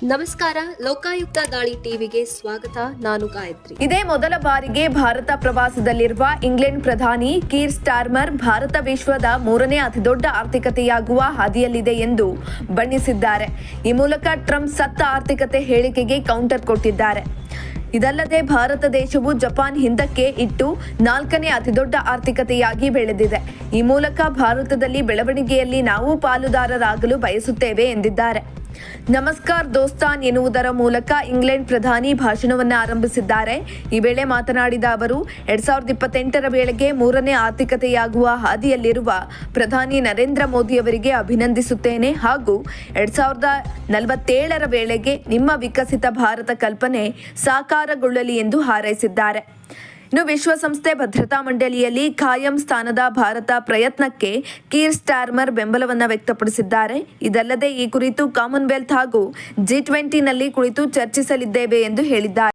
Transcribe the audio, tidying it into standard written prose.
ನಮಸ್ಕಾರ. ಲೋಕಾಯುಕ್ತ ದಾಳಿ ಟಿವಿಗೆ ಸ್ವಾಗತ. ನಾನು ಗಾಯತ್ರಿ. ಇದೇ ಮೊದಲ ಬಾರಿಗೆ ಭಾರತ ಪ್ರವಾಸದಲ್ಲಿರುವ ಇಂಗ್ಲೆಂಡ್ ಪ್ರಧಾನಿ ಕೀರ್ ಸ್ಟಾರ್ಮರ್ ಭಾರತ ವಿಶ್ವದ 3ನೇ ಅತಿದೊಡ್ಡ ಆರ್ಥಿಕತೆಯಾಗುವ ಹಾದಿಯಲ್ಲಿದೆ ಎಂದು ಬಣ್ಣಿಸಿದ್ದಾರೆ. ಈ ಮೂಲಕ ಟ್ರಂಪ್ ಸತ್ತ ಆರ್ಥಿಕತೆ ಹೇಳಿಕೆಗೆ ಕೌಂಟರ್ ಕೊಟ್ಟಿದ್ದಾರೆ. ಇದಲ್ಲದೆ ಭಾರತ ದೇಶವು ಜಪಾನ್ ಹಿಂದಕ್ಕೆ ಇಟ್ಟು 4ನೇ ಅತಿದೊಡ್ಡ ಆರ್ಥಿಕತೆಯಾಗಿ ಬೆಳೆದಿದೆ. ಈ ಮೂಲಕ ಭಾರತದಲ್ಲಿ ಬೆಳವಣಿಗೆಯಲ್ಲಿ ನಾವು ಪಾಲುದಾರರಾಗಲು ಬಯಸುತ್ತೇವೆ ಎಂದಿದ್ದಾರೆ. ನಮಸ್ಕಾರ್ ದೋಸ್ತಾನ್ ಎನ್ನುವುದರ ಮೂಲಕ ಇಂಗ್ಲೆಂಡ್ ಪ್ರಧಾನಿ ಭಾಷಣವನ್ನು ಆರಂಭಿಸಿದ್ದಾರೆ. ಈ ವೇಳೆ ಮಾತನಾಡಿದ ಅವರು 2028ರ ವೇಳೆಗೆ 3ನೇ ಆರ್ಥಿಕತೆಯಾಗುವ ಹಾದಿಯಲ್ಲಿರುವ ಪ್ರಧಾನಿ ನರೇಂದ್ರ ಮೋದಿ ಅವರಿಗೆ ಅಭಿನಂದಿಸುತ್ತೇನೆ ಹಾಗೂ 2047ರ ವೇಳೆಗೆ ನಿಮ್ಮ ವಿಕಸಿತ ಭಾರತ ಕಲ್ಪನೆ ಸಾಕಾರಗೊಳ್ಳಲಿ ಎಂದು ಹಾರೈಸಿದ್ದಾರೆ. ಇನ್ನು ವಿಶ್ವಸಂಸ್ಥೆ ಭದ್ರತಾ ಮಂಡಳಿಯಲ್ಲಿ ಖಾಯಂ ಸ್ಥಾನದ ಭಾರತ ಪ್ರಯತ್ನಕ್ಕೆ ಕೀರ್ ಸ್ಟಾರ್ಮರ್ ಬೆಂಬಲವನ್ನು ವ್ಯಕ್ತಪಡಿಸಿದ್ದಾರೆ. ಇದಲ್ಲದೆ ಈ ಕುರಿತು ಕಾಮನ್ವೆಲ್ತ್ ಹಾಗೂ G20ನಲ್ಲಿ ಕುಳಿತು ಚರ್ಚಿಸಲಿದ್ದೇವೆ ಎಂದು ಹೇಳಿದ್ದಾರೆ.